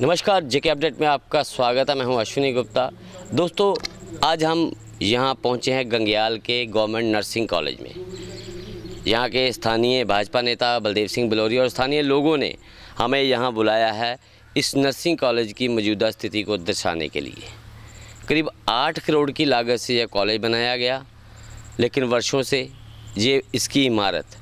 नमस्कार, जेके अपडेट में आपका स्वागत है। मैं हूं अश्विनी गुप्ता। दोस्तों, आज हम यहां पहुंचे हैं गंगयाल के गवर्नमेंट नर्सिंग कॉलेज में। यहां के स्थानीय भाजपा नेता बलदेव सिंह बिलोरिया और स्थानीय लोगों ने हमें यहां बुलाया है इस नर्सिंग कॉलेज की मौजूदा स्थिति को दर्शाने के लिए। करीब 8 करोड़ की लागत से यह कॉलेज बनाया गया, लेकिन वर्षों से ये इसकी इमारत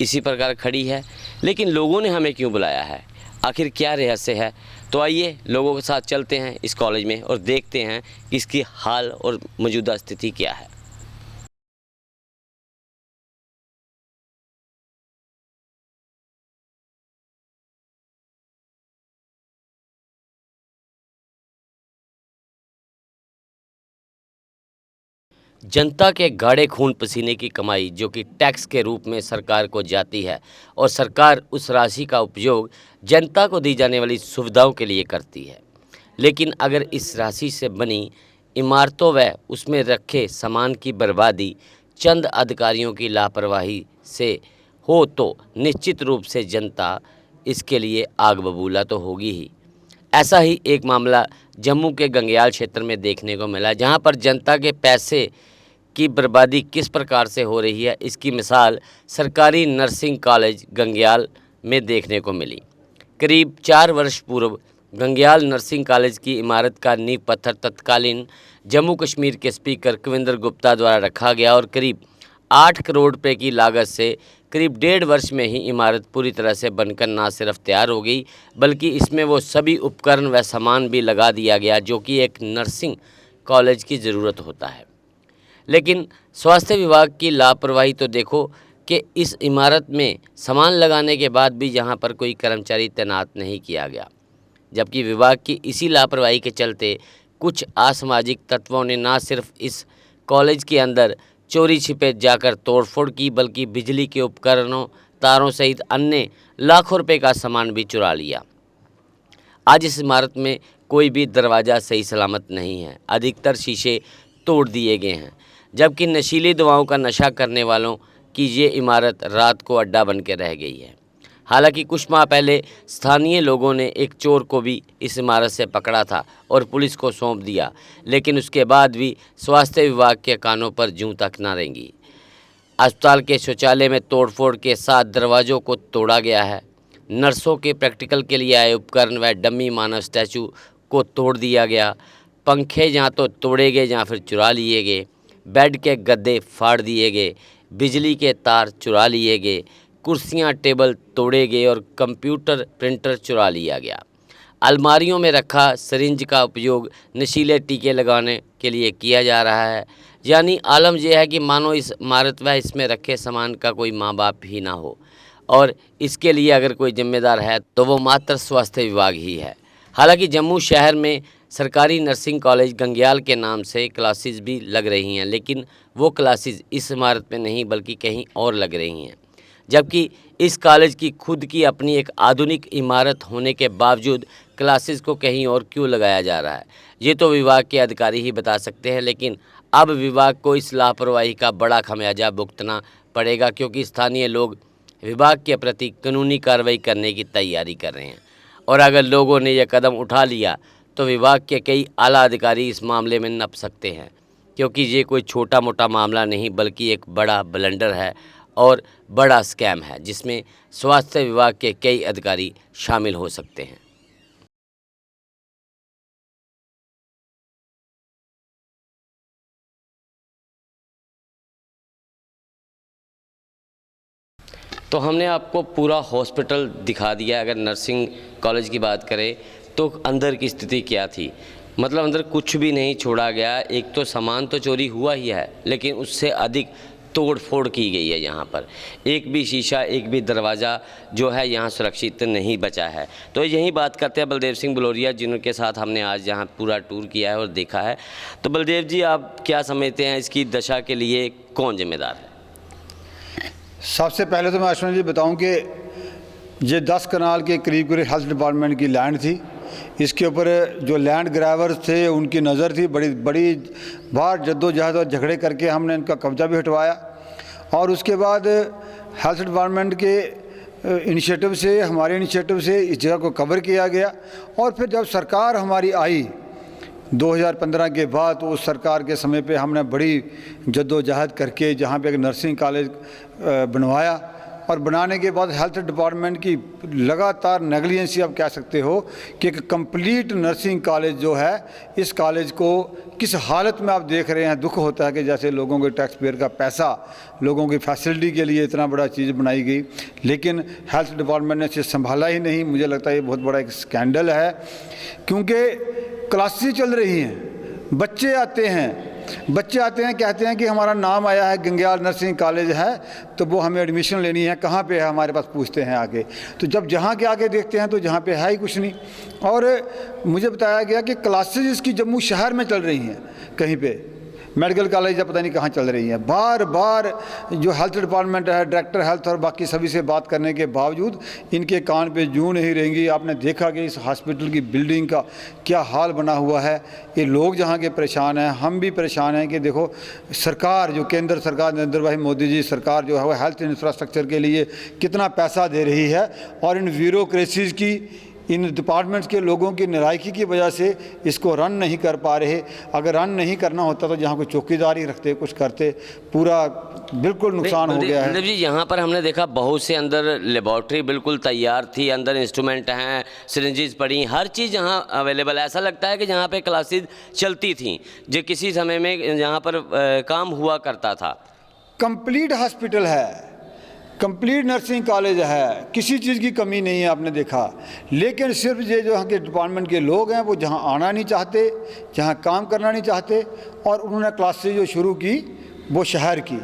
इसी प्रकार खड़ी है। लेकिन लोगों ने हमें क्यों बुलाया है, आखिर क्या रहस्य है? तो आइए लोगों के साथ चलते हैं इस कॉलेज में और देखते हैं कि इसकी हाल और मौजूदा स्थिति क्या है। जनता के गाढ़े खून पसीने की कमाई जो कि टैक्स के रूप में सरकार को जाती है, और सरकार उस राशि का उपयोग जनता को दी जाने वाली सुविधाओं के लिए करती है। लेकिन अगर इस राशि से बनी इमारतों व उसमें रखे सामान की बर्बादी चंद अधिकारियों की लापरवाही से हो तो निश्चित रूप से जनता इसके लिए आग बबूला तो होगी ही। ऐसा ही एक मामला जम्मू के गंगयाल क्षेत्र में देखने को मिला, जहां पर जनता के पैसे की बर्बादी किस प्रकार से हो रही है, इसकी मिसाल सरकारी नर्सिंग कॉलेज गंगयाल में देखने को मिली। करीब 4 वर्ष पूर्व गंगयाल नर्सिंग कॉलेज की इमारत का नींव पत्थर तत्कालीन जम्मू कश्मीर के स्पीकर कविंद्र गुप्ता द्वारा रखा गया और करीब 8 करोड़ रुपए की लागत से करीब 1.5 वर्ष में ही इमारत पूरी तरह से बनकर ना सिर्फ तैयार हो गई, बल्कि इसमें वो सभी उपकरण व सामान भी लगा दिया गया जो कि एक नर्सिंग कॉलेज की ज़रूरत होता है। लेकिन स्वास्थ्य विभाग की लापरवाही तो देखो कि इस इमारत में सामान लगाने के बाद भी यहाँ पर कोई कर्मचारी तैनात नहीं किया गया, जबकि विभाग की इसी लापरवाही के चलते कुछ असामाजिक तत्वों ने न सिर्फ इस कॉलेज के अंदर चोरी छिपे जाकर तोड़फोड़ की, बल्कि बिजली के उपकरणों, तारों सहित अन्य लाखों रुपए का सामान भी चुरा लिया। आज इस इमारत में कोई भी दरवाज़ा सही सलामत नहीं है, अधिकतर शीशे तोड़ दिए गए हैं, जबकि नशीली दवाओं का नशा करने वालों की ये इमारत रात को अड्डा बन के रह गई है। हालांकि कुछ माह पहले स्थानीय लोगों ने एक चोर को भी इस इमारत से पकड़ा था और पुलिस को सौंप दिया, लेकिन उसके बाद भी स्वास्थ्य विभाग के कानों पर जूं तक न रेंगी। अस्पताल के शौचालय में तोड़फोड़ के साथ दरवाज़ों को तोड़ा गया है। नर्सों के प्रैक्टिकल के लिए आए उपकरण व डमी मानव स्टैचू को तोड़ दिया गया। पंखे जहाँ तो तोड़े गए या फिर चुरा लिए गए। बेड के गद्दे फाड़ दिए गए, बिजली के तार चुरा लिए गए, कुर्सियां टेबल तोड़े गए और कंप्यूटर प्रिंटर चुरा लिया गया। अलमारियों में रखा सिरिंज का उपयोग नशीले टीके लगाने के लिए किया जा रहा है। यानी आलम यह है कि मानो इस इमारत व इसमें रखे सामान का कोई माँ बाप ही ना हो, और इसके लिए अगर कोई जिम्मेदार है तो वो मात्र स्वास्थ्य विभाग ही है। हालांकि जम्मू शहर में सरकारी नर्सिंग कॉलेज गंगयाल के नाम से क्लासेस भी लग रही हैं, लेकिन वो क्लासेस इस इमारत में नहीं बल्कि कहीं और लग रही हैं, जबकि इस कॉलेज की खुद की अपनी एक आधुनिक इमारत होने के बावजूद क्लासेस को कहीं और क्यों लगाया जा रहा है, ये तो विभाग के अधिकारी ही बता सकते हैं। लेकिन अब विभाग को इस लापरवाही का बड़ा खमियाजा भुगतना पड़ेगा, क्योंकि स्थानीय लोग विभाग के प्रति कानूनी कार्रवाई करने की तैयारी कर रहे हैं, और अगर लोगों ने यह कदम उठा लिया तो विभाग के कई आला अधिकारी इस मामले में नप सकते हैं, क्योंकि ये कोई छोटा मोटा मामला नहीं बल्कि एक बड़ा ब्लंडर है और बड़ा स्कैम है, जिसमें स्वास्थ्य विभाग के कई अधिकारी शामिल हो सकते हैं। तो हमने आपको पूरा हॉस्पिटल दिखा दिया। अगर नर्सिंग कॉलेज की बात करें तो अंदर की स्थिति क्या थी, मतलब अंदर कुछ भी नहीं छोड़ा गया। एक तो सामान तो चोरी हुआ ही है, लेकिन उससे अधिक तोड़ फोड़ की गई है। यहाँ पर एक भी शीशा, एक भी दरवाज़ा जो है यहाँ सुरक्षित नहीं बचा है। तो यही बात करते हैं बलदेव सिंह बिलोरिया, जिनके साथ हमने आज यहाँ पूरा टूर किया है और देखा है। तो बलदेव जी, आप क्या समझते हैं इसकी दशा के लिए कौन जिम्मेदार है? सबसे पहले तो मैं अश्विन जी बताऊं कि ये 10 कनाल के करीब हेल्थ डिपार्टमेंट की लैंड थी। इसके ऊपर जो लैंड ग्रैवर्स थे उनकी नज़र थी, बड़ी बार जद्दोजहद और झगड़े करके हमने इनका कब्जा भी हटवाया। और उसके बाद हेल्थ डिपार्टमेंट के इनिशिएटिव से, हमारे इनिशिएटिव से इस जगह को कवर किया गया। और फिर जब सरकार हमारी आई 2015 के बाद, तो उस सरकार के समय पे हमने बड़ी जद्दोजहद करके जहाँ पे एक नर्सिंग कॉलेज बनवाया, और बनाने के बाद हेल्थ डिपार्टमेंट की लगातार नेगलिजेंसी आप कह सकते हो कि एक कंप्लीट नर्सिंग कॉलेज जो है, इस कॉलेज को किस हालत में आप देख रहे हैं। दुख होता है कि जैसे लोगों के टैक्स पेयर का पैसा लोगों की फैसिलिटी के लिए इतना बड़ा चीज़ बनाई गई, लेकिन हेल्थ डिपार्टमेंट ने इसे संभाला ही नहीं। मुझे लगता है ये बहुत बड़ा एक स्कैंडल है, क्योंकि क्लासेस चल रही हैं, बच्चे आते हैं कहते हैं कि हमारा नाम आया है, गंग्याल नर्सिंग कॉलेज है, तो वो हमें एडमिशन लेनी है, कहाँ पे है हमारे पास पूछते हैं आके। तो जब जहाँ के आके देखते हैं तो जहाँ पे है ही कुछ नहीं। और मुझे बताया गया कि क्लासेज इसकी जम्मू शहर में चल रही हैं, कहीं पे मेडिकल कॉलेज या पता नहीं कहाँ चल रही हैं। बार बार जो हेल्थ डिपार्टमेंट है, डायरेक्टर हेल्थ और बाकी सभी से बात करने के बावजूद इनके कान पे जूं नहीं रहेंगी। आपने देखा कि इस हॉस्पिटल की बिल्डिंग का क्या हाल बना हुआ है। ये लोग जहाँ के परेशान हैं, हम भी परेशान हैं कि देखो सरकार, जो केंद्र सरकार, नरेंद्र भाई मोदी जी सरकार जो है वो हेल्थ इंफ्रास्ट्रक्चर के लिए कितना पैसा दे रही है, और इन ब्यूरोक्रेसीज़ की, इन डिपार्टमेंट्स के लोगों की नालायकी की वजह से इसको रन नहीं कर पा रहे। अगर रन नहीं करना होता तो जहाँ कोई चौकीदारी रखते, कुछ करते, पूरा बिल्कुल नुकसान हो गया है। जी, यहाँ पर हमने देखा बहुत से अंदर लेबॉर्ट्री बिल्कुल तैयार थी, अंदर इंस्ट्रूमेंट हैं, सिरिंजेस पड़ी, हर चीज़ यहाँ अवेलेबल है। ऐसा लगता है कि जहाँ पे क्लासेज चलती थी, जो किसी समय में यहाँ पर काम हुआ करता था। कंप्लीट हॉस्पिटल है, कंप्लीट नर्सिंग कॉलेज है, किसी चीज़ की कमी नहीं है, आपने देखा। लेकिन सिर्फ ये जो यहाँ के डिपार्टमेंट के लोग हैं वो जहाँ आना नहीं चाहते, जहाँ काम करना नहीं चाहते, और उन्होंने क्लासेज जो शुरू की वो शहर की।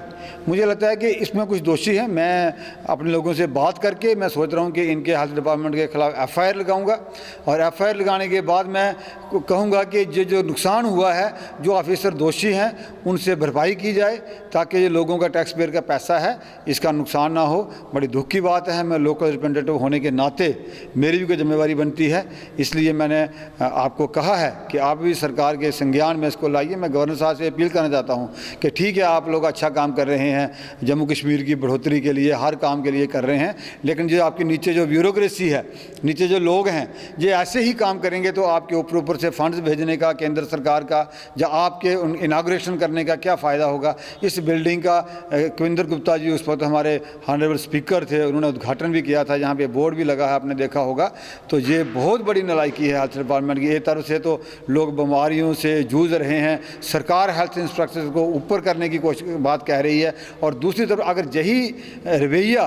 मुझे लगता है कि इसमें कुछ दोषी हैं। मैं अपने लोगों से बात करके मैं सोच रहा हूँ कि इनके हेल्थ डिपार्टमेंट के खिलाफ एफआईआर लगाऊंगा, और एफआईआर लगाने के बाद मैं कहूँगा कि ये जो नुकसान हुआ है, जो ऑफिसर दोषी हैं उनसे भरपाई की जाए, ताकि ये लोगों का टैक्स पेयर का पैसा है, इसका नुकसान ना हो। बड़ी दुख की बात है। मैं लोकल रिप्रेजेंटेटिव होने के नाते मेरी भी कोई जिम्मेवारी बनती है, इसलिए मैंने आपको कहा है कि आप भी सरकार के संज्ञान में इसको लाइए। मैं गवर्नर साहब से अपील करना चाहता हूँ कि ठीक है, आप लोग अच्छा काम कर रहे हैं, जम्मू कश्मीर की बढ़ोतरी के लिए, हर काम के लिए कर रहे हैं, लेकिन जो आपके नीचे जो ब्यूरोक्रेसी है, नीचे जो लोग हैं, ये ऐसे ही काम करेंगे तो आपके ऊपर से फंड्स भेजने का केंद्र सरकार का, या आपके इनाग्रेशन करने का क्या फ़ायदा होगा। इस बिल्डिंग का कविंदर गुप्ता जी उस वक्त हमारे ऑनरेबल स्पीकर थे, उन्होंने उद्घाटन भी किया था, यहाँ पे बोर्ड भी लगा है, आपने देखा होगा। तो ये बहुत बड़ी नालायकी है हेल्थ डिपार्टमेंट की। एक तरफ से तो लोग बीमारियों से जूझ रहे हैं, सरकार हेल्थ इंफ्रास्ट्रक्चर को ऊपर करने की बात कह रही है, और दूसरी तरफ अगर यही रवैया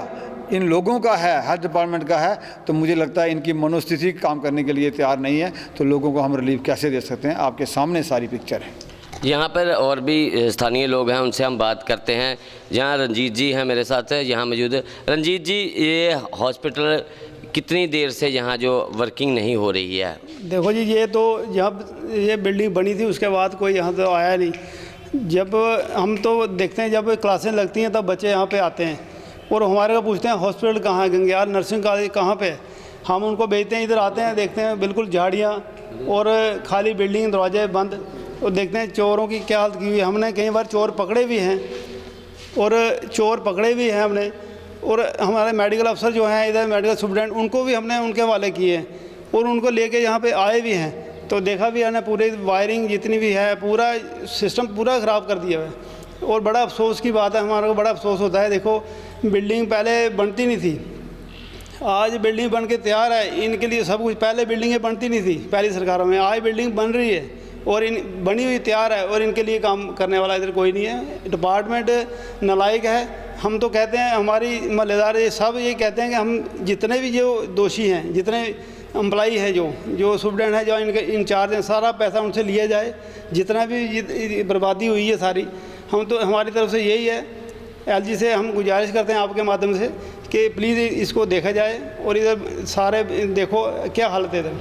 इन लोगों का है, हेल्थ डिपार्टमेंट का है, तो मुझे लगता है इनकी मनोस्थिति काम करने के लिए तैयार नहीं है। तो लोगों को हम रिलीफ कैसे दे सकते हैं, आपके सामने सारी पिक्चर है। यहाँ पर और भी स्थानीय लोग हैं, उनसे हम बात करते हैं। जहाँ रंजीत जी हैं मेरे साथ है, यहाँ मौजूद है। रंजीत जी, ये हॉस्पिटल कितनी देर से यहाँ जो वर्किंग नहीं हो रही है? देखो जी, ये तो जब ये बिल्डिंग बनी थी उसके बाद कोई यहाँ तो आया नहीं। जब हम तो देखते हैं जब क्लासें लगती हैं तब बच्चे यहाँ पे आते हैं और हमारे को पूछते हैं हॉस्पिटल कहाँ है, गंग्याल नर्सिंग कॉलेज कहाँ पे है। हम उनको भेजते हैं, इधर आते हैं, देखते हैं बिल्कुल झाड़ियाँ और खाली बिल्डिंग, दरवाजे बंद, और देखते हैं चोरों की क्या हालत की हुई है। हमने कई बार चोर पकड़े भी हैं हमने, और हमारे मेडिकल अफसर जो हैं इधर, मेडिकल सुप्रिटेंडेंट, उनको भी हमने उनके हवाले किए हैं और उनको लेके यहाँ पे आए भी हैं। तो देखा भी है ना, पूरी वायरिंग जितनी भी है, पूरा सिस्टम पूरा ख़राब कर दिया है। और बड़ा अफसोस की बात है, हमारे को बड़ा अफसोस होता है। देखो, बिल्डिंग पहले बनती नहीं थी, आज बिल्डिंग बन के तैयार है। इनके लिए सब कुछ, पहले बिल्डिंगें बनती नहीं थी पहली सरकारों में, आज बिल्डिंग बन रही है और इन बनी हुई तैयार है, और इनके लिए काम करने वाला इधर कोई नहीं है। डिपार्टमेंट नालायक है। हम तो कहते हैं, हमारी महल्लेदार ये सब ये कहते हैं कि हम जितने भी जो दोषी हैं, जितने एम्प्लाई है, जो सुप्रिटेंडेंट है, जो इनके इंचार्ज हैं, सारा पैसा उनसे लिया जाए। जितना भी बर्बादी हुई है सारी, हम तो हमारी तरफ से यही है, एलजी से हम गुजारिश करते हैं आपके माध्यम से कि प्लीज़ इसको देखा जाए और इधर सारे देखो क्या हालत है इधर।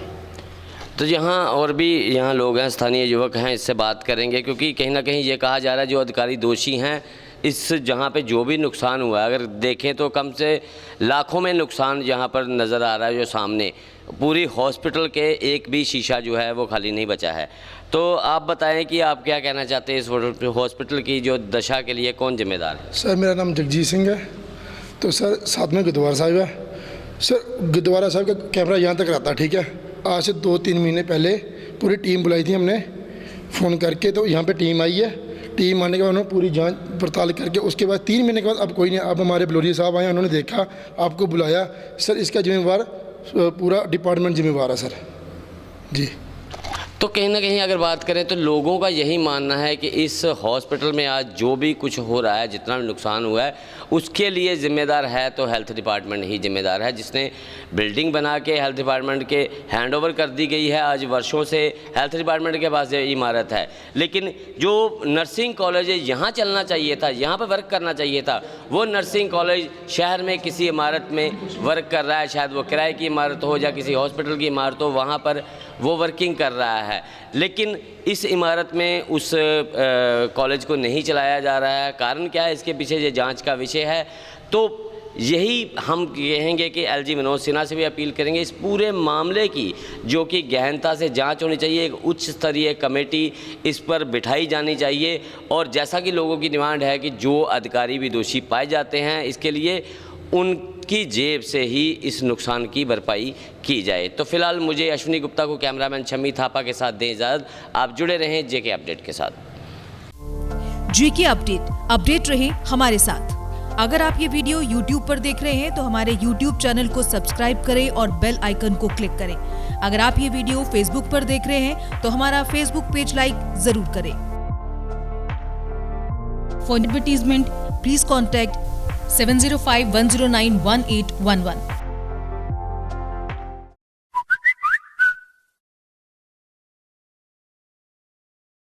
तो यहाँ और भी यहाँ लोग हैं, स्थानीय युवक हैं, इससे बात करेंगे, क्योंकि कहीं ना कहीं ये कहा जा रहा है जो अधिकारी दोषी हैं इस जहाँ पे जो भी नुकसान हुआ है, अगर देखें तो कम से लाखों में नुकसान यहाँ पर नज़र आ रहा है। जो सामने पूरी हॉस्पिटल के एक भी शीशा जो है वो खाली नहीं बचा है। तो आप बताएं कि आप क्या कहना चाहते हैं, इस हॉस्पिटल की जो दशा के लिए कौन जिम्मेदार है? सर, मेरा नाम जगजीत सिंह है। तो सर, साथ में गुरुद्वारा साहिब है सर गुरुद्वारा साहब का कैमरा यहाँ तक रहता, ठीक है। आज से 2-3 महीने पहले पूरी टीम बुलाई थी हमने फ़ोन करके, तो यहाँ पे टीम आई है। टीम आने के बाद उन्होंने पूरी जांच पड़ताल करके उसके बाद 3 महीने के बाद अब कोई नहीं, अब हमारे बलोरिया साहब आए, उन्होंने देखा, आपको बुलाया। सर इसका जिम्मेवार पूरा डिपार्टमेंट जिम्मेवार है सर जी। तो कहीं ना कहीं अगर बात करें तो लोगों का यही मानना है कि इस हॉस्पिटल में आज जो भी कुछ हो रहा है, जितना भी नुकसान हुआ है, उसके लिए ज़िम्मेदार है तो हेल्थ डिपार्टमेंट ही ज़िम्मेदार है, जिसने बिल्डिंग बना के हेल्थ डिपार्टमेंट के हैंडओवर कर दी गई है। आज वर्षों से हेल्थ डिपार्टमेंट के पास ये इमारत है, लेकिन जो नर्सिंग कॉलेज यहाँ चलना चाहिए था, यहाँ पर वर्क करना चाहिए था, वो नर्सिंग कॉलेज शहर में किसी इमारत में वर्क कर रहा है। शायद वो किराए की इमारत हो या किसी हॉस्पिटल की इमारत हो, वहाँ पर वो वर्किंग कर रहा है, लेकिन इस इमारत में उस कॉलेज को नहीं चलाया जा रहा है। कारण क्या है, इसके पीछे ये जांच का विषय है। तो यही हम कहेंगे कि एलजी मनोज सिन्हा से भी अपील करेंगे इस पूरे मामले की, जो कि गहनता से जांच होनी चाहिए। एक उच्च स्तरीय कमेटी इस पर बिठाई जानी चाहिए, और जैसा कि लोगों की डिमांड है कि जो अधिकारी भी दोषी पाए जाते हैं, इसके लिए उनकी जेब से ही इस नुकसान की भरपाई की जाए। तो फिलहाल मुझे अश्विनी गुप्ता को कैमरामैन शम्मी थापा के साथ दें इजाज़त। आप जुड़े रहें जेके अपडेट के साथ। जेके अपडेट रहे हमारे साथ। अगर आप ये वीडियो YouTube पर देख रहे हैं तो हमारे YouTube चैनल को सब्सक्राइब करें और बेल आइकन को क्लिक करें। अगर आप ये वीडियो Facebook पर देख रहे हैं तो हमारा Facebook पेज लाइक जरूर करें। For advertisement please contact 705-109-1811।